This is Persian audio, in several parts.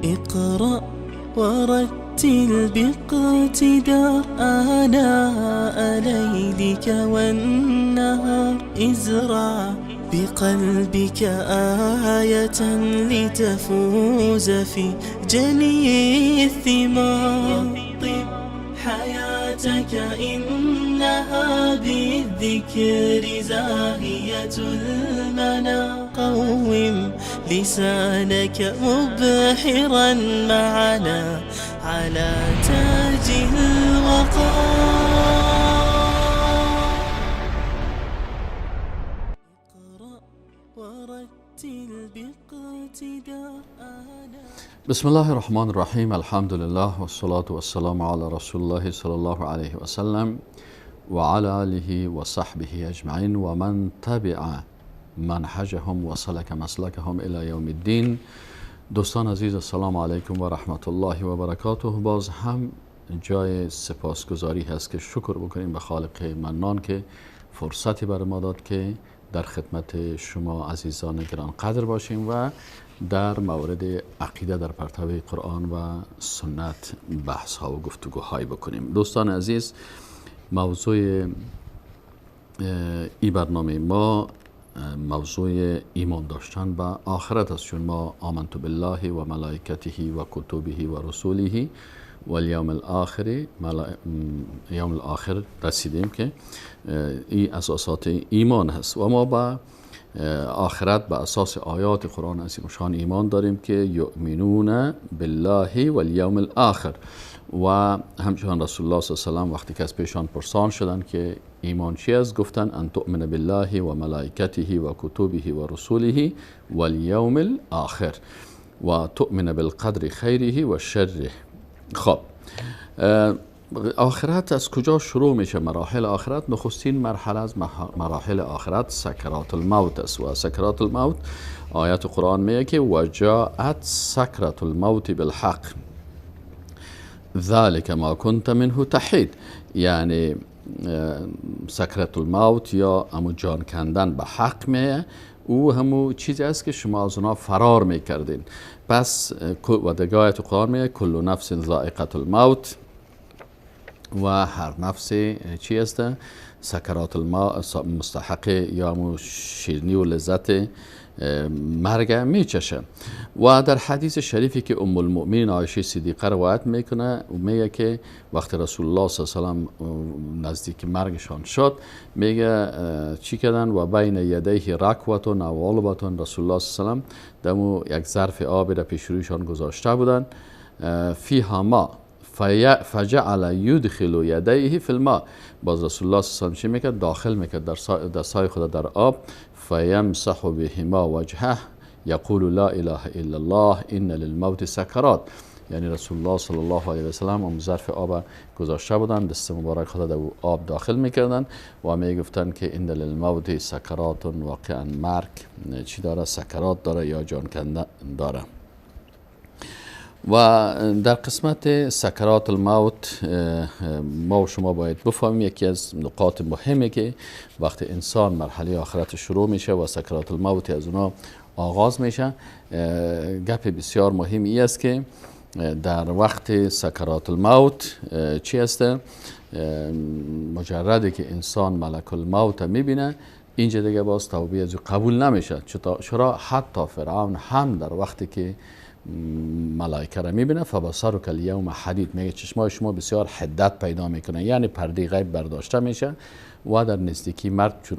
اقرأ ورتل باقتدار آناء ليلك والنهار. ازرع بقلبك آية لتفوز في جني الثمار. طب حياتك إنها بالذكر زاهية المنى. قوم لسانك مبحرا معنا على تاج الوقار. اقرأ ورتل باقتدار. بسم الله الرحمن الرحیم. الحمد لله والصلاة والسلام على رسول الله صلی الله علیه و سلم و علی آله و صحبه اجمعین و من تبع منهجهم و سلک مسلکهم الی یوم الدین. دوستان عزیز، السلام علیکم و رحمت الله و برکاته. باز هم جای سپاسگزاری هست که شکر بکنیم به خالق منان که فرصتی برای ما داد که در خدمت شما عزیزان گران قدر باشیم و در مورد عقیده در پرتو قرآن و سنت بحث ها و گفتگوهای بکنیم. دوستان عزیز، موضوع این برنامه ما موضوع ایمان داشتن به آخرت است، چون ما آمنت بالله و ملائکته و کتبه و رسوله و الیوم الاخر رسیدیم که این اساسات ایمان هست و ما با آخرت به اساس آیات قرآن عظیم شان ایمان داریم که یؤمنون بالله و الیوم الاخر. و همچنان رسول الله صلی الله علیه و سلم وقتی که از پیشان پرسان شدند که ایمان چی است، گفتن ان تؤمن بالله و ملائکته و کتبه و رسوله و الیوم الاخر و تؤمن بالقدر خیره و شره. خب، آخرت از کجا شروع میشه؟ مراحل آخرت، نخستین مرحله از مراحل آخرت سکرات الموت است و سکرات الموت آیت قرآن میگه که وجاءت سکرات الموت بالحق ذلك ما كنت منه تحید. یعنی سکرات الموت یا همون جان کندن به حق میه، او همون چیزی است که شما از اونها فرار میکردین. پس و دیگه آیت قرآن میگه کل نفس ذائقة الموت و هر نفس چی است؟ سکرات الموت مستحق یا شیرینی و لذت مرگ میچشه. و در حدیث شریفی که ام المؤمنین عایشه صدیقه روایت میکنه و میگه که وقتی رسول الله صلی الله علیه و سلم نزدیک مرگشان شد، میگه چی کردن؟ و بین یدیه رکوتون او علبتون. رسول الله صلی الله علیه و سلم دمو یک ظرف آبی را پیش رویشان گذاشته بودن، فیها ما فجعل یدخل یدیه فی الماء. باز رسول الله صلی الله علیه و سلم چی میکرد؟ داخل میکرد در دستای خود در آب، فیمسح بهما وجهه یقول لا اله الا الله ان للموت سکرات. یعنی رسول الله صلی الله علیه و سلم اون ظرف آب گذاشته بودن، دست مبارک خود در آب داخل میکردن و میگفتن که ان للموت سکرات. واقعا مرگ چی داره؟ سکرات داره یا جان کنده داره. و در قسمت سکرات الموت ما و شما باید بفهمیم یکی از نقاط مهمه که وقتی انسان مرحله آخرت شروع میشه و سکرات الموت از اونا آغاز میشه، گپ بسیار مهمی است که در وقت سکرات الموت چی است؟ مجردی که انسان ملک الموت میبینه، اینجا دیگه باز توبه از او قبول نمیشه. چرا؟ حتی فرعون هم در وقتی که ملائکه را میبینه فبصرک الیوم حدید، میگه چشمای شما بسیار حدت پیدا میکنه، یعنی پرده غیب برداشته میشه و در نزدیکی مرگ، چون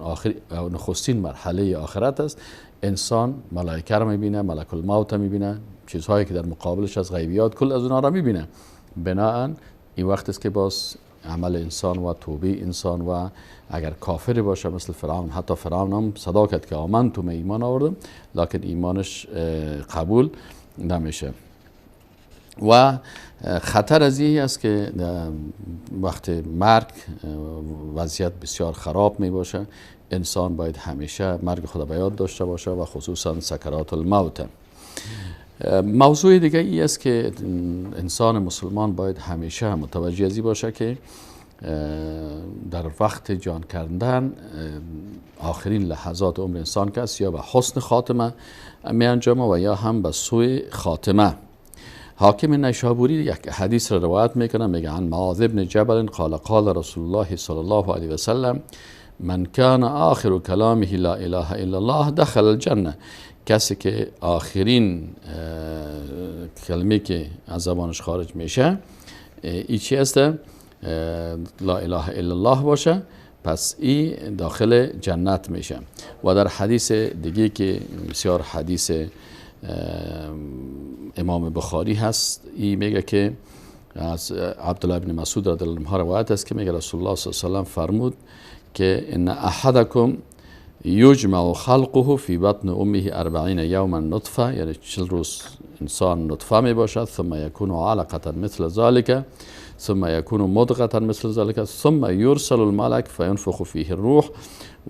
نخستین مرحله آخرت است، انسان ملائکه را میبینه، ملک الموت میبینه، چیزهایی که در مقابلش از غیبیات کل از اونها را میبینه. بناهن این وقت است که باز عمل انسان و توبه انسان، و اگر کافری باشه مثل فرعون، حتی فرعون هم صدا کرد که آمنتم، ایمان آوردم، لکن ایمانش قبول نمیشه. و خطر از این است که وقت مرگ وضعیت بسیار خراب می باشه. انسان باید همیشه مرگ خود به یاد داشته باشه و خصوصا سکرات الموت. موضوع دیگه ای است که انسان مسلمان باید همیشه متوجه ازی باشه که در وقت جان کردن آخرین لحظات عمر انسان که است یا به حسن خاتمه می انجامه و یا هم به سوء خاتمه. حاکم نیشابوری یک حدیث را روایت میکنه، میگه عن معاذ بن جبل قال قال رسول الله صلی الله علیه و سلم من کان آخر کلامه لا اله الا الله دخل الجنه. کسی که آخرین کلمه که از زبانش خارج میشه ای چی است؟ لا اله الا الله باشه، پس ای داخل جنت میشه. و در حدیث دیگه که بسیار حدیث امام بخاری هست، ای میگه که از عبدالله بن مسعود رضی الله عنه روایت است که میگه رسول الله صلی الله علیه و سلم فرمود که ان احدکم یجمع خلقه فی بطن امه 40 یوما نطفه، یعنی 40 روز انسان نطفه می باشد، ثم یکون علقه مثل ذلك ثم یکون مضغه مثل ذلك ثم یرسل الملک فینفخ فیه الروح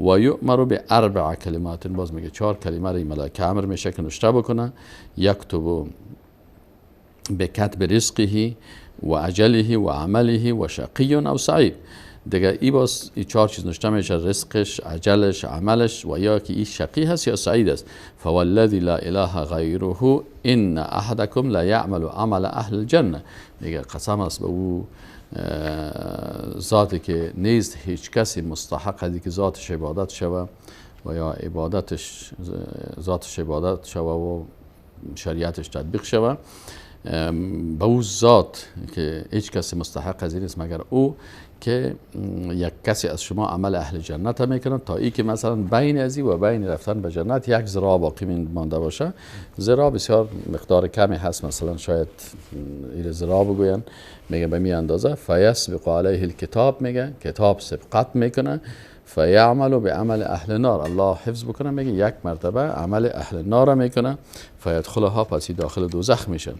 و یؤمر باربع کلمات. باز میگه 4 کلمه را ملائکه امر میشه که نوشته بکنه، یکتب بکتب رزقه و اجله و عمله و شقی او سعید. دیگه ای باز ای 4 چیز نوشته میشه، رزقش، اجلش، عملش و یا که ای شقی هست یا سعید است. فوالذی لا اله غیره ان احدکم لا یعمل عمل اهل الجنه. دیگه قسم است به او ذاتی که نیست هیچ کسی مستحق است که ذاتش عبادت شوه و یا عبادتش ذاتش عبادت شوه و شریعتش تطبیق شوه، به او ذات که هیچ کسی مستحق از این است مگر او، که یک کسی از شما عمل اهل جنت میکنه تا ای که مثلا بین ازی و بین رفتن به جنت 1 ذراع باقی مانده باشه. ذراع بسیار مقدار کمی هست، مثلا شاید این ذراع بگوین، میگه به می اندازه. فیسبق علیه الکتاب، میگه کتاب سبقت میکنه، فیعمل بعمل اهل نار، الله حفظ بکنه، میگه 1 مرتبه عمل اهل نار میکنه، فیدخلها، پس داخل دوزخ میشن.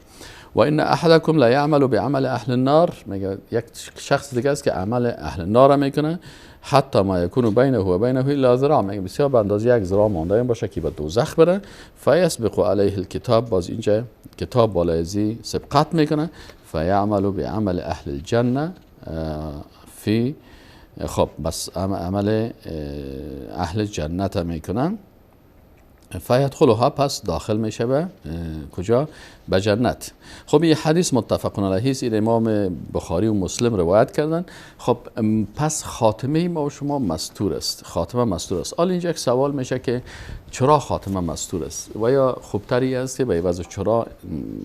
و ان احدکم لا یعمل بعمل اهل النار، میگه یک شخص دیگه است که عمل اهل النار میکنه، حتی ما یکون بینه و بینه الا ذراع، میگه بسیار به اندازه 1 ذراع مانده باشه که به دوزخ بره. فیسبق علیه الکتاب، باز اینجا کتاب بالای ازی سبقت میکنه، فیعمل بعمل اهل الجنه فی، خب بس عمل اهل جنت میکنن، فیدخلها، پس داخل میشه به کجا؟ به جنت. خب این حدیث متفق علیه است، این امام بخاری و مسلم روایت کردن. خب پس خاتمه ما و شما مستور است، خاتمه مستور است. حالا اینجا یک سوال میشه که چرا خاتمه مستور است؟ و یا خوبتری است که به عوض چرا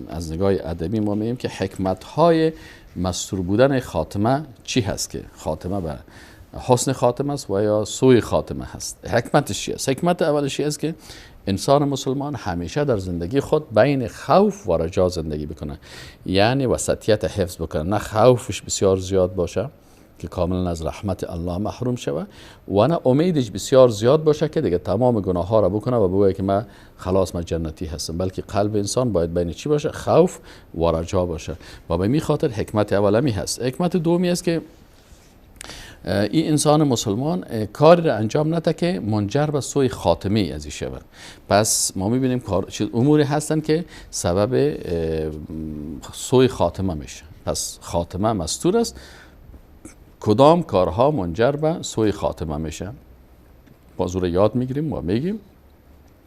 از نگاه ادبی ما میگیم که حکمت های مستور بودن خاتمه چی هست، که خاتمه به حسن خاتمه است و یا سوء خاتمه هست. حکمتش چی است؟ حکمت اولش است که انسان مسلمان همیشه در زندگی خود بین خوف و رجا زندگی بکنه، یعنی وسطیت حفظ بکنه، نه خوفش بسیار زیاد باشه که کاملا از رحمت الله محروم شوه و نه امیدش بسیار زیاد باشه که دیگه تمام گناه ها را بکنه و بگه که من خلاص من جنتی هستم، بلکه قلب انسان باید بین چی باشه؟ خوف و رجا باشه. و به می خاطر حکمت اولمی هست. حکمت دومی است که این انسان مسلمان کاری را انجام نده که منجر به سوء خاتمه ازی شود. پس ما میبینیم اموری هستن که سبب سوء خاتمه میشه. پس خاتمه مستور است. کدام کارها منجر به سوء خاتمه میشه؟ باز رو یاد میگیریم و میگیم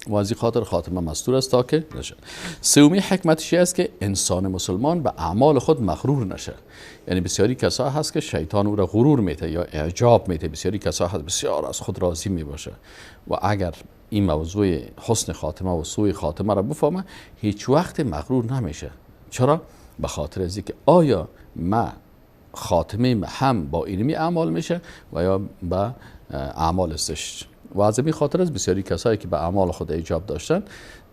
و از این خاطر خاتمه مستور است تا که نشه. سومی حکمتش است که انسان مسلمان به اعمال خود مغرور نشه. یعنی بسیاری کسا هست که شیطان او را غرور میده یا اعجاب میده، بسیاری کسا هست بسیار از خود راضی میباشه و اگر این موضوع حسن خاتمه و سوء خاتمه را بفهمه هیچ وقت مغرور نمیشه. چرا؟ به خاطر از اینکه آیا ما خاتمه هم با علمی اعمال میشه و یا به اعمال زشت. و از این خاطر از بسیاری کسایی که به اعمال خود ایجاب داشتن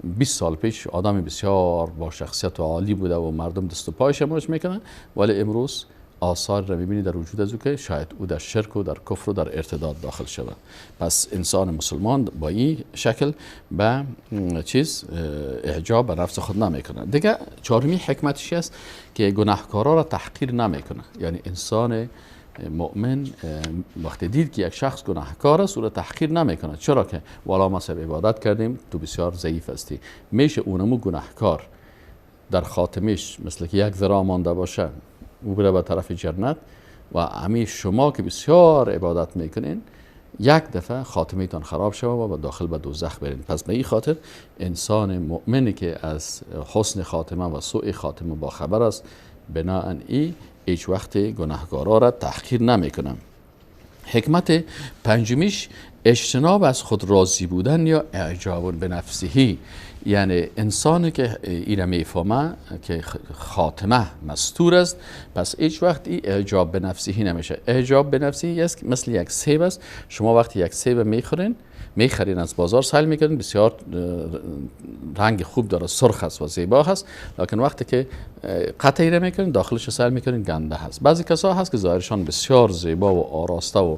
20 سال پیش آدم بسیار با شخصیت عالی بوده و مردم دست و پایش امروز میکنن، ولی امروز آثار را میبینی در وجود از او که شاید او در شرک و در کفر و در ارتداد داخل شود. پس انسان مسلمان با این شکل به اعجاب به نفس خود نمیکنه. دیگه چهارمی حکمتش است که گناهکارا را تحقیر نمیکنه. یعنی انسان مؤمن وقتی دید که یک شخص گناهکار است او را تحقیر نمیکنه. چرا که والا ما سب عبادت کردیم تو بسیار ضعیف هستی، میشه اونمو گناهکار در خاتمش مثل که 1 ذراع مانده باشه او بره به طرف جنت و همین شما که بسیار عبادت میکنین یک دفعه خاتمه تان خراب شود و داخل به دوزخ برین. پس به این خاطر انسان مؤمنی که از حسن خاتمه و سوء خاتمه با خبر است، بناهن ای هیچ وقت گناهکارا را تحقیر نمیکنم. حکمت پنجمیش اجتناب از خود راضی بودن یا اعجاب به نفسهی، یعنی انسانی که ایره میفهمه که خاتمه مستور است، پس هیچ وقت این اعجاب به نفسهی نمیشه. اعجاب به نفسهی است مثل یک سیب است. شما وقتی یک سیب میخرین از بازار، سهل میکنین، بسیار رنگ خوب داره، سرخ است و زیبا هست، لکن وقتی که قطعی را میکنین داخلش سهل میکنین گنده هست. بعضی کسا هست که ظاهرشان بسیار زیبا و آراسته و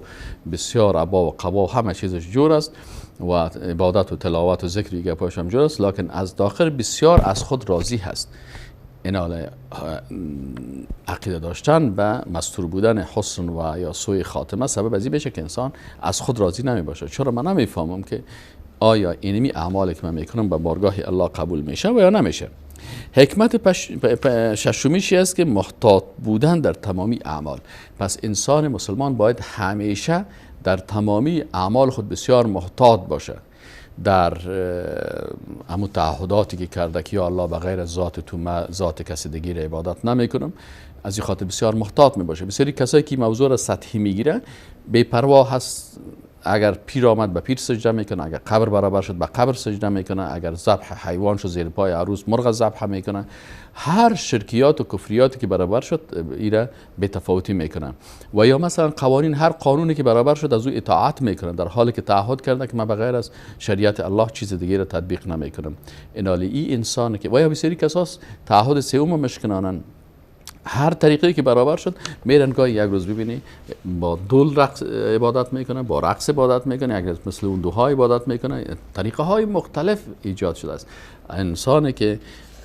بسیار عبا و قبا و همه چیزش جور است و عبادت و تلاوت و ذکر دیگه پاش هم جور است، لکن از داخل بسیار از خود راضی هست. این حال عقیده داشتن به مستور بودن حسن و یا سوء خاتمه سبب ازی بشه که انسان از خود راضی نمی باشه. چرا من نمیفهمم که آیا اینمی اعمالی که من میکنم به بارگاه الله قبول میشه و یا نمیشه. حکمت ششمیشی است که محتاط بودن در تمامی اعمال. پس انسان مسلمان باید همیشه در تمامی اعمال خود بسیار محتاط باشه. در همون تعهداتی که کرده که یا الله بغیر ذات تو ما ذات کسی دیگه عبادت نمیکنم، از این خاطر بسیار محتاط می باشه. بسیاری کسایی که موضوع را سطحی میگیره، بے پروا هست. اگر پیر آمد به پیر سجده میکنه، اگر قبر برابر شد به قبر سجده میکنه، اگر ذبح حیوان شد زیر پای عروس مرغ ذبح میکنه. هر شرکیات و کفریاتی که برابر شد ایره به تفاوتی میکنن. و یا مثلا قوانین، هر قانونی که برابر شد از او اطاعت میکنن، در حالی که تعهد کرده که من بغیر از شریعت الله چیز دیگه را تطبیق نمیکنم. این انسان که و یا بسیاری کساس تعهد سوم مشکنانن، هر طریقی که برابر شد میرن گاهی یک روز ببینی با دول رقص عبادت میکنه، با رقص عبادت میکنه، یک مثل اون دوها عبادت میکنه. طریقه های مختلف ایجاد شده است. انسانی که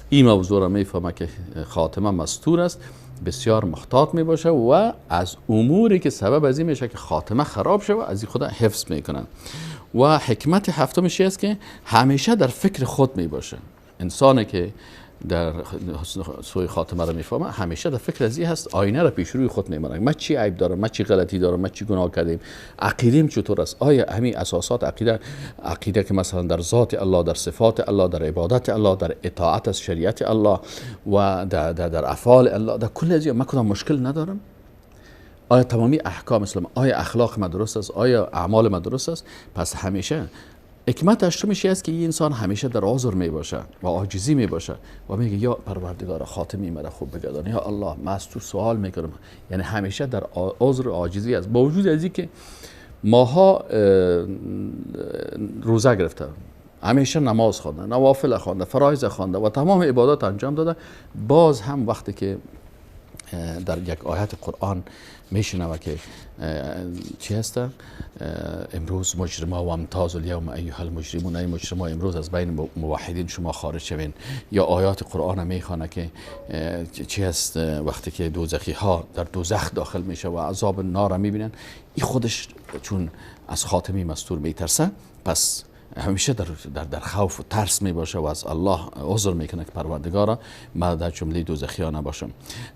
این موضوع را میفهمه که خاتمه مستور است، بسیار محتاط میباشه و از اموری که سبب از این میشه که خاتمه خراب شه از این خود حفظ میکنن. و حکمت هفتمش است که همیشه در فکر خود میباشه. انسانی که در سوی خاتمه را میفهمه همیشه در فکر ازی هست، آینه را پیش روی خود میمونه. ما چی عیب دارم، ما چی غلطی دارم، ما چی گناه کردیم، عقیدیم چطور است، آیا همین اساسات عقیده که مثلا در ذات الله، در صفات الله، در عبادت الله، در اطاعت از شریعت الله و در افعال الله، در کل ازی ما کدام مشکل ندارم؟ آیا تمامی احکام اسلام، آیا اخلاق ما درست است، آیا اعمال ما درست است؟ پس همیشه حکمت هشتمش است که این انسان همیشه در عذر می باشه و عاجزی می باشه و میگه یا پروردگار خاتمی مرا خوب بگردان، یا الله من از تو سوال میکنم. یعنی همیشه در عذر و عاجزی است، با وجود از اینکه ماها روزه گرفته، همیشه نماز خوانده، نوافل خوانده، فرایض خوانده و تمام عبادات انجام داده، باز هم وقتی که در یک آیت قرآن میشنوه که چی هست؟ امروز مجرما و امتاز الیوم ایها المجرمون، ای مجرما امروز از بین موحدین شما خارج شوین. یا آیات قرآن میخوانه که چی هست؟ وقتی که دوزخی ها در دوزخ داخل میشه و عذاب نار میبینن، این خودش چون از خاتمی مستور میترسه، پس همیشه در خوف و ترس می باشه و از الله عذر میکنه که پروردگارا من در جمله دوزخیان نباشم.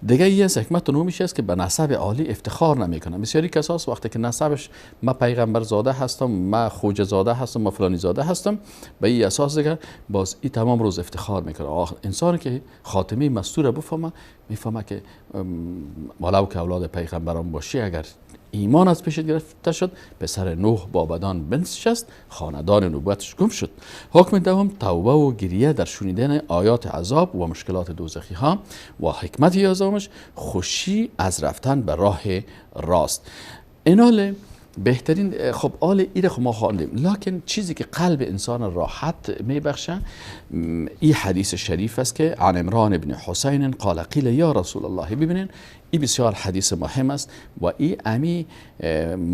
دیگه یه حکمت نومیش است که به نسب عالی افتخار نمیکنه. بسیاری کساس وقتی که نسبش ما پیغمبر زاده هستم، ما خوجه زاده هستم، ما فلانی زاده هستم، به این اساس دیگه باز این تمام روز افتخار میکنه. انسان که خاتمی مستور بفهمه، میفهمه که ولو که اولاد پیغمبران باشی، اگر ایمان از پیشت گرفته شد، پسر نوح با بدان بنشست، خاندان نبوتش گم شد. حکم دوم توبه و گریه در شنیدن آیات عذاب و مشکلات دوزخی ها. و حکمت یازدهمش خوشی از رفتن به راه راست. اینال بهترین خب آل ایره خب ما خواندیم، لکن چیزی که قلب انسان راحت میبخشه این حدیث شریف است که عن عمران بن حسین قال قیل یا رسول الله. ببینین این بسیار حدیث مهم است و این امی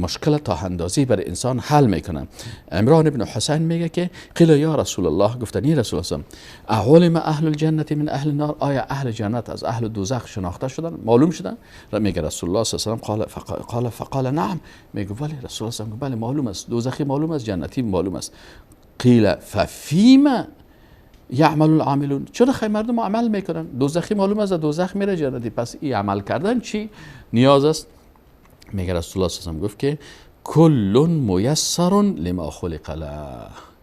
مشکل تا اندازی بر انسان حل میکنه. عمران بن حسین میگه که قیل یا رسول الله، گفتنی رسول الله اعلم اهل الجنه من اهل النار، آیا اهل جنت از اهل دوزخ شناخته شدن، معلوم شدن؟ میگه رسول الله صلی الله علیه و آله فقال نعم. میگه ولی رسول الله صلی بله معلوم است، دوزخی معلوم است، جنتی معلوم است. قیل ففیما یعمل العاملون، چرا خیلی مردم عمل میکنن؟ دوزخی معلوم است دوزخ میره، جنتی، پس این عمل کردن چی نیاز است؟ میگه رسول الله صلی الله علیه و آله گفت که کل میسر لما خلق له.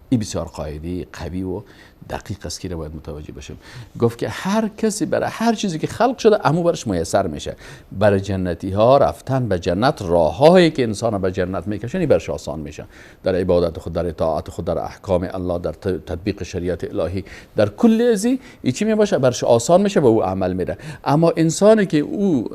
این بسیار قاعده قوی و دقیق است که رو باید متوجه بشیم. گفت که هر کسی برای هر چیزی که خلق شده امو برش میسر میشه. برای جنتی ها رفتن به جنت، راههایی که انسان به جنت میکشن برش آسان میشه. در عبادت خود، در اطاعت خود، در احکام الله، در تطبیق شریعت الهی، در کل ازی چی میباشه برش آسان میشه و او عمل میره. اما انسانی که او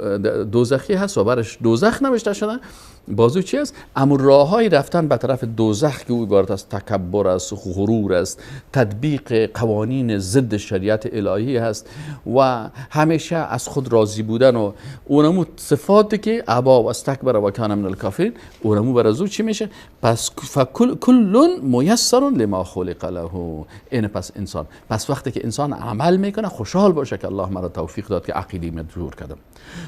دوزخی هست و برش دوزخ نوشته شده، بازو چی است؟ امور راههای رفتن به طرف دوزخ که او عبارت از تکبر است، غرور است، تطبیق قوانین ضد شریعت الهی هست و همیشه از خود راضی بودن و اونمو صفاتی که ابا و استکبر و کان من الکافرین، اونمو برازو چی میشه؟ پس کل میسر لما خلق له. این پس انسان، پس وقتی که انسان عمل میکنه خوشحال باشه که الله مرا توفیق داد که عقیده مدجور کردم،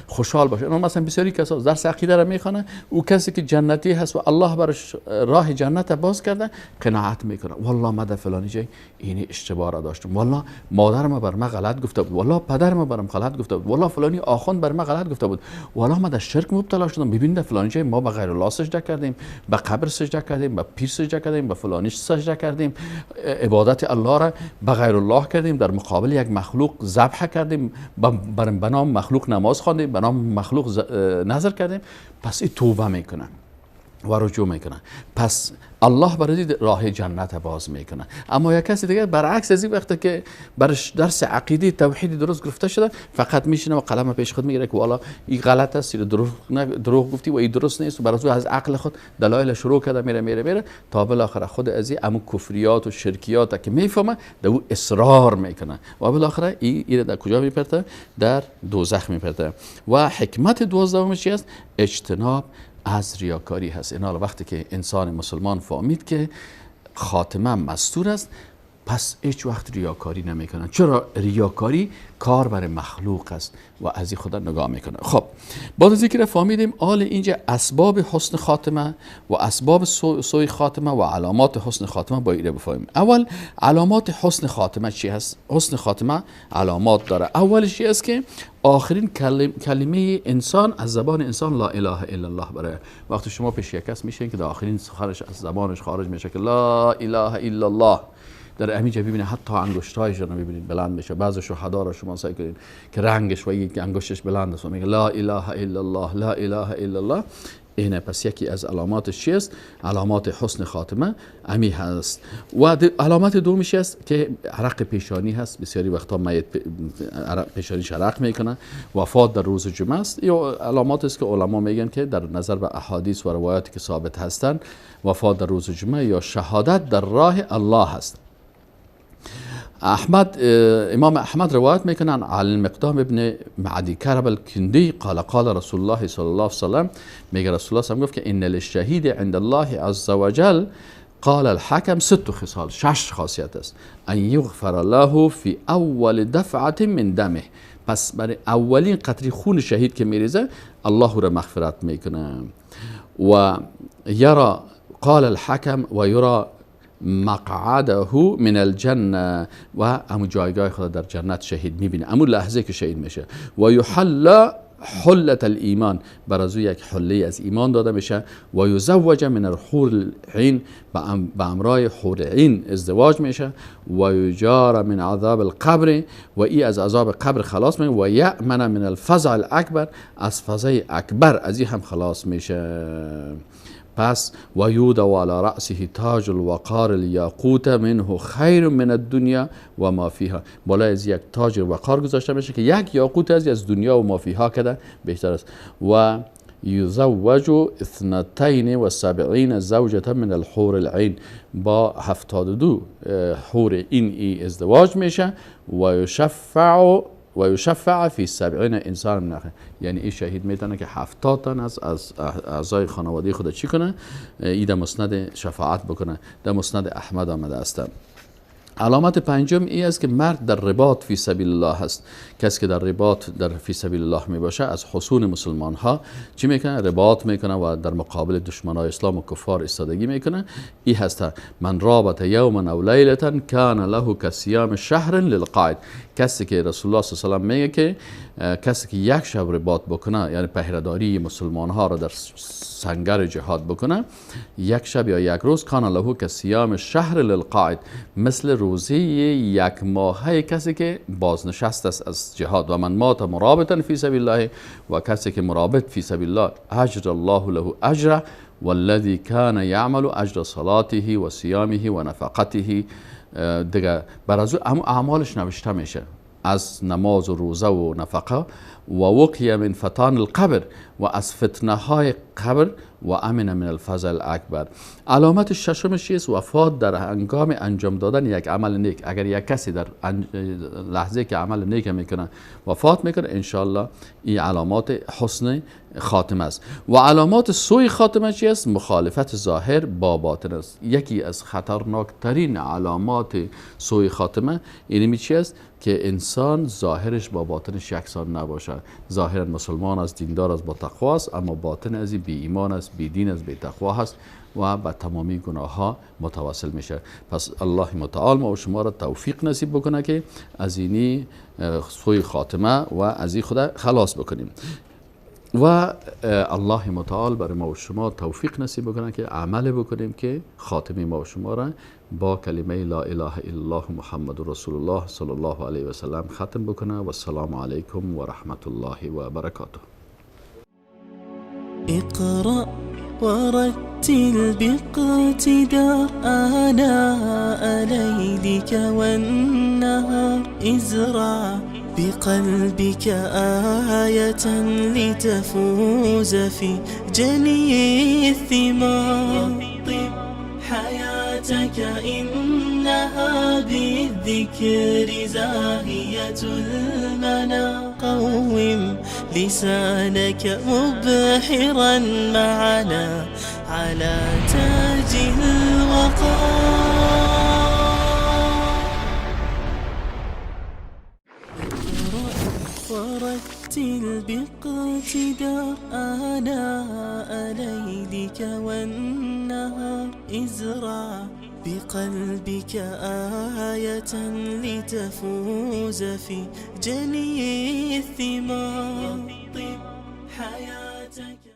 خوشحال باشه. اون مثلا بسیاری کسا درس عقیده را میخونه، او کسی که جنتی هست و الله برش راه جنت باز کرده قناعت میکنه، والله ما در فلانی جای این اشتباه را داشتم، والله مادرم بر ما غلط گفته بود، والله پدرم برام غلط گفته بود، والله فلانی آخوند بر ما غلط گفته بود، والله ما در شرک مبتلا شدم، ببین در فلانی جای ما به غیر الله سجده کردیم، به قبر سجده کردیم، به پیر سجده کردیم، به فلانی سجده کردیم، عبادت الله را به غیر الله کردیم، در مقابل یک مخلوق ذبح کردیم، به نام مخلوق نماز خواندیم، به نام مخلوق نظر کردیم. پس این توبه میکنن و رجوع میکنن، پس الله برای راه جنت باز میکنه. اما یک کسی دیگه برعکس از این، وقتی که برش درس عقیده توحید درست گرفته شده فقط میشینه و قلم پیش خود میگیره که والا این غلط است، دروغ گفتی و این درست نیست، و برای از عقل خود دلایل شروع کرده میره تا بالاخره خود از این کفریات و شرکیات که میفهمه در او اصرار میکنه و بالاخره این در کجا میپرته؟ در دوزخ میپرته. و حکمت 12 چی است؟ اجتناب از ریاکاری هست. اینا وقتی که انسان مسلمان فهمید که خاتمه مستور است، پس هیچ وقت ریاکاری نمیکنن. چرا؟ ریاکاری کار برای مخلوق است و از این خدا نگاه میکنه. خب بعد از اینکه فهمیدیم آل اینجا اسباب حسن خاتمه و اسباب سوء خاتمه و علامات حسن خاتمه باید بفهمیم. اول علامات حسن خاتمه چی هست؟ حسن خاتمه علامات داره. اولش چی است که آخرین کلمه انسان از زبان انسان لا اله الا الله بره. وقتی شما پیش یک کس میشین که در آخرین سخنش از زبانش خارج میشه که لا اله الا الله، در همینجا ببینید حتی انگشتایش رو ببینید بلند میشه. بعضی شهدا رو شما سعی کنید که رنگش و یک انگشتش بلند است و میگه لا اله الا الله، لا اله الا الله. اینه پس یکی از علاماتش چیست؟ علامات حسن خاتمه امی هست. و علامت دومیش است که عرق پیشانی هست. بسیاری وقتا میت پیشانیش عرق میکنه. وفات در روز جمعه است. یا علامات است که علما میگن که در نظر به احادیث و روایاتی که ثابت هستند وفات در روز جمعه یا شهادت در راه الله هست. امام احمد روایت میکنن عن المقدام ابن معدی کرب الکندی قال رسول الله صلی الله علیه وسلم، میگه رسول الله صلی الله علیه و گفت که ان للشهید عند الله عز وجل قال الحكم 6 خصال، 6 خاصیت است. ان یغفر له فی اول دفعه من دمه، پس برای اولین قطره خون شهید که میریزه الله را مغفرت میکنه. و یرا قال الحكم و یرا مقعده من الجنه، و امو جایگاه خدا در جنت شهید میبینه، امو لحظه که شهید میشه. و یحل حلت الایمان، بر از او یک حله از ایمان داده میشه. و یزوج من الحور العین، به امرای حور عین ازدواج میشه. و یجار من عذاب القبر، و ای از عذاب قبر خلاص میشه. و یأمن من الفزع الاکبر، از فزع اکبر از این هم خلاص میشه. پس و یوضع علی رأسه تاج الوقار الیاقوت منه خیر من الدنیا و ما فیها، بالای از یک تاج وقار گذاشته میشه که یک یاقوت از دنیا و ما فیها کده بهتر است. و یزوج 72 زوجة من الحور العین، با 72 حور این ازدواج میشه. و یشفع فی 70 انسان من آخر، یعنی این شهید میتونه که 70 تن از اعضای خانواده خود چی کنه؟ این در مسند شفاعت بکنه. در مسند احمد آمده است. علامت پنجم این است که مرد در رباط فی سبیل الله هست. کسی که در رباط در فی سبیل الله می باشه از حصون مسلمان ها چی میکنه؟ رباط میکنه و در مقابل دشمنای اسلام و کفار ایستادگی میکنه. این هست من رابط یوما او لیلتا کان له کصیام شهر للقائد. کسی که رسول الله صلی الله علیه و میگه که کسی که یک شب رباط بکنه، یعنی پهره‌داری مسلمان ها را در سنگر جهاد بکنه، یک شب یا یک روز، کان له کصیام شهر للقائد، مثل روزه یک ماهه کسی که بازنشست است از جهاد. و من مات مرابطا فی سبیل الله، و کسی که مرابط فی سبیل الله اجر الله له اجره والذی کان یعمل اجر صلاته و صیامه و نفقته. دیگه بر از اعمالش نوشته میشه از نماز و روزه و نفقه. و وقی من فتان القبر، و از فتنه های قبر. و امن من الفزع الاکبر. علامت ششمش چیست؟ وفات در هنگام انجام دادن یک عمل نیک. اگر یک کسی در لحظه که عمل نیک میکنه وفات میکنه، انشالله این علامات حسن خاتمه است. و علامات سوء خاتمه چیست؟ مخالفت ظاهر با باطن است. یکی از خطرناکترین علامات سوء خاتمه اینمی چیست؟ که انسان ظاهرش با باطنش یکسان نباشه. ظاهرا مسلمان است، دیندار است، با تقوا است، اما باطن از بی ایمان است، بی دین است، بی تقوا است و به تمامی گناه ها متواصل میشه. پس الله متعال ما و شما را توفیق نصیب بکنه که از اینی سوء خاتمه و از این خدا خلاص بکنیم. و الله متعال برای ما و شما توفیق نصیب بکنه که عمل بکنیم که خاتمه ما و شما را با کلمه لا اله الا الله محمد رسول الله صلی الله علیه و سلم ختم بکنه. و السلام علیکم و رحمت الله و برکاته. اقرأ ورتل باقتداء آناء ليلك والنهار ازرع بقلبك آية لتفوز في جني الثمار. طب حياتك إنها بالذكر زاهية المنى. قوم لسانك مبحرا معنا على تاج الوقار. ورتل باقتداء آناء ليلك والنهار ازرع بقلبك آية لتفوز في جني الثمار. طب حياتك